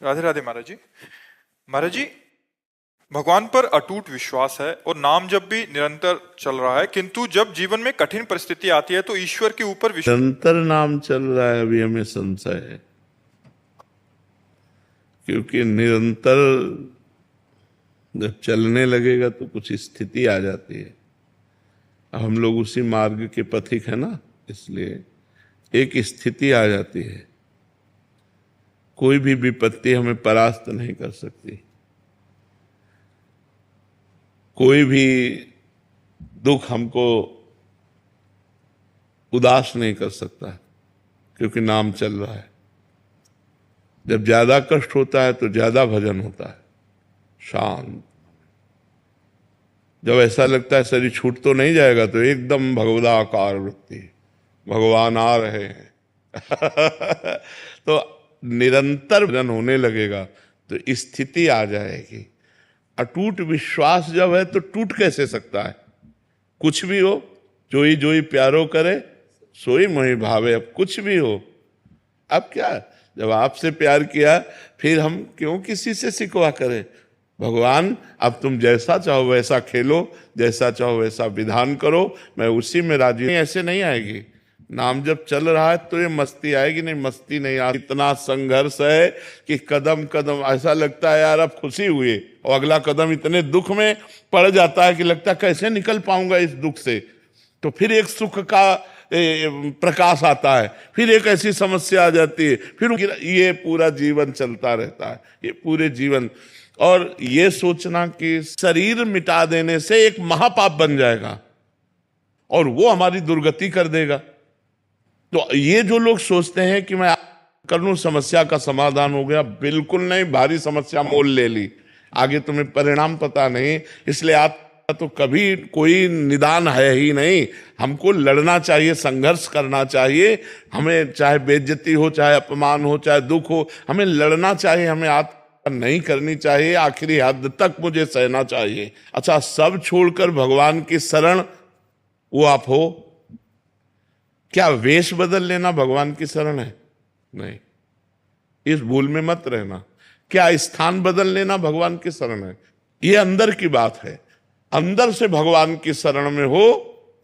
राधे राधे महाराज जी। महाराज जी, भगवान पर अटूट विश्वास है और नाम जब भी निरंतर चल रहा है, किंतु जब जीवन में कठिन परिस्थिति आती है तो ईश्वर के ऊपर निरंतर नाम चल रहा है, अभी हमें संशय है, क्योंकि निरंतर जब चलने लगेगा तो कुछ स्थिति आ जाती है। हम लोग उसी मार्ग के पथिक है ना, इसलिए एक स्थिति आ जाती है। कोई भी विपत्ति हमें परास्त नहीं कर सकती, कोई भी दुख हमको उदास नहीं कर सकता, क्योंकि नाम चल रहा है। जब ज्यादा कष्ट होता है तो ज्यादा भजन होता है, शांत। जब ऐसा लगता है शरीर छूट तो नहीं जाएगा, तो एकदम भगवदाकार वृत्ति, भगवान आ रहे हैं तो निरंतर भजन होने लगेगा तो स्थिति आ जाएगी। अटूट विश्वास जब है तो टूट कैसे सकता है? कुछ भी हो, जोई जोई प्यारो करे सोई मोहि भावे। अब कुछ भी हो, अब क्या, जब आपसे प्यार किया फिर हम क्यों किसी से शिकवा करें? भगवान अब तुम जैसा चाहो वैसा खेलो, जैसा चाहो वैसा विधान करो, मैं उसी में राजी। ऐसे नहीं आएगी। नाम जब चल रहा है तो ये मस्ती आएगी नहीं, मस्ती नहीं आएगी। इतना संघर्ष है कि कदम कदम ऐसा लगता है यार अब खुशी हुई, और अगला कदम इतने दुख में पड़ जाता है कि लगता है कैसे निकल पाऊंगा इस दुख से। तो फिर एक सुख का प्रकाश आता है, फिर एक ऐसी समस्या आ जाती है, फिर ये पूरा जीवन चलता रहता है, ये पूरे जीवन। और ये सोचना कि शरीर मिटा देने से एक महापाप बन जाएगा और वो हमारी दुर्गति कर देगा, तो ये जो लोग सोचते हैं कि मैं कर लूं समस्या का समाधान हो गया, बिल्कुल नहीं। भारी समस्या मोल ले ली, आगे तुम्हें परिणाम पता नहीं, इसलिए आप तो कभी कोई निदान है ही नहीं। हमको लड़ना चाहिए, संघर्ष करना चाहिए। हमें चाहे बेइज्जती हो, चाहे अपमान हो, चाहे दुख हो, हमें लड़ना चाहिए, हमें आत्महत्या नहीं करनी चाहिए, आखिरी हद तक मुझे सहना चाहिए। अच्छा, सब छोड़कर भगवान की शरण वो आप हो, क्या वेश बदल लेना भगवान की शरण है? नहीं, इस भूल में मत रहना। क्या स्थान बदल लेना भगवान की शरण है? ये अंदर की बात है। अंदर से भगवान की शरण में हो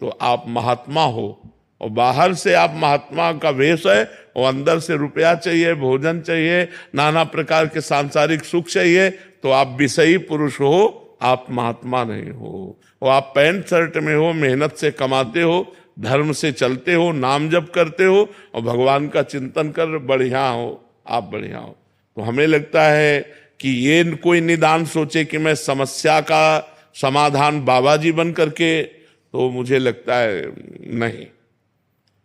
तो आप महात्मा हो, और बाहर से आप महात्मा का वेश है, और अंदर से रुपया चाहिए, भोजन चाहिए, नाना प्रकार के सांसारिक सुख चाहिए, तो आप विषयी पुरुष हो, आप महात्मा नहीं हो। और आप पैंट शर्ट में हो, मेहनत से कमाते हो, धर्म से चलते हो, नाम जप करते हो और भगवान का चिंतन कर बढ़िया हो, आप बढ़िया हो। तो हमें लगता है कि ये कोई निदान सोचे कि मैं समस्या का समाधान बाबा जी बन करके, तो मुझे लगता है नहीं।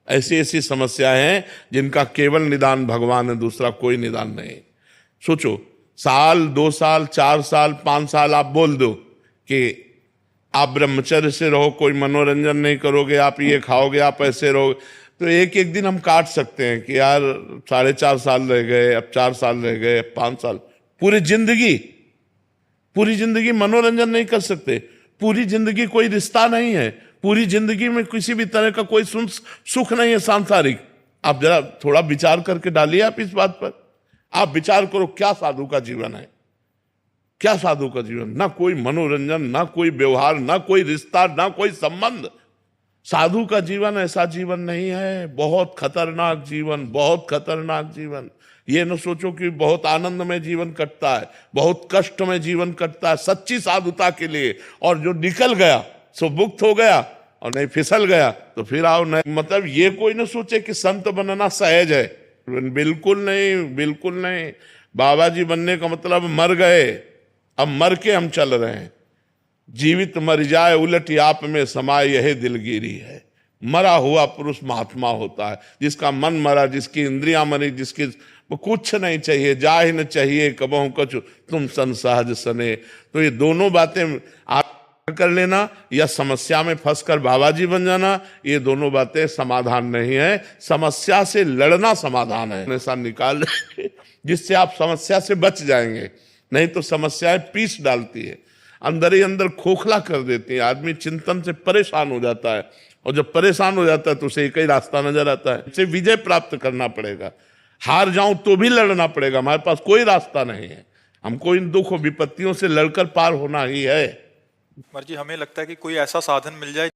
ऐसी ऐसी समस्याएं हैं जिनका केवल निदान भगवान है, दूसरा कोई निदान नहीं। सोचो, साल 2 साल 4 साल 5 साल आप बोल दो कि आप ब्रह्मचर्य से रहो, कोई मनोरंजन नहीं करोगे, आप ये खाओगे, आप ऐसे रहोगे, तो एक एक दिन हम काट सकते हैं कि यार 4.5 साल रह गए, अब 4 साल रह गए, अब 5 साल। पूरी जिंदगी मनोरंजन नहीं कर सकते, पूरी जिंदगी कोई रिश्ता नहीं है, पूरी जिंदगी में किसी भी तरह का कोई सुख नहीं है सांसारिक। आप जरा थोड़ा विचार करके डालिए आप इस बात पर। आप विचार करो, क्या साधु का जीवन है? क्या साधु का जीवन? ना कोई मनोरंजन, ना कोई व्यवहार, ना कोई रिश्ता, ना कोई संबंध। साधु का जीवन ऐसा जीवन नहीं है। बहुत खतरनाक जीवन, बहुत खतरनाक जीवन। ये न सोचो कि बहुत आनंद में जीवन कटता है, बहुत कष्ट में जीवन कटता है सच्ची साधुता के लिए। और जो निकल गया सो मुक्त हो गया, और नहीं फिसल गया तो फिर आओ नहीं। मतलब ये कोई न सोचे कि संत बनना सहज है, बिल्कुल नहीं, बिल्कुल नहीं। बाबा जी बनने का मतलब मर गए, अब मर के हम चल रहे हैं। जीवित मर जाए उलट आप में समाए, यही दिलगिरी है। मरा हुआ पुरुष महात्मा होता है, जिसका मन मरा, जिसकी इंद्रियां मरी, जिसकी कुछ नहीं चाहिए, जाहि न चाहिए कबहु कछु तुम सन सहज सने। तो ये दोनों बातें आप कर लेना या समस्या में फंसकर बाबा जी बन जाना, ये दोनों बातें समाधान नहीं है। समस्या से लड़ना समाधान है। ऐसा निकाल जिससे आप समस्या से बच जाएंगे, नहीं तो समस्याएं पीस डालती है, अंदर ही अंदर खोखला कर देती है। आदमी चिंतन से परेशान हो जाता है, और जब परेशान हो जाता है तो उसे एक ही रास्ता नजर आता है, उसे विजय प्राप्त करना पड़ेगा। हार जाऊं तो भी लड़ना पड़ेगा, हमारे पास कोई रास्ता नहीं है, हमको इन दुख और विपत्तियों से लड़कर पार होना ही है। महाराज जी, हमें लगता है कि कोई ऐसा साधन मिल जाए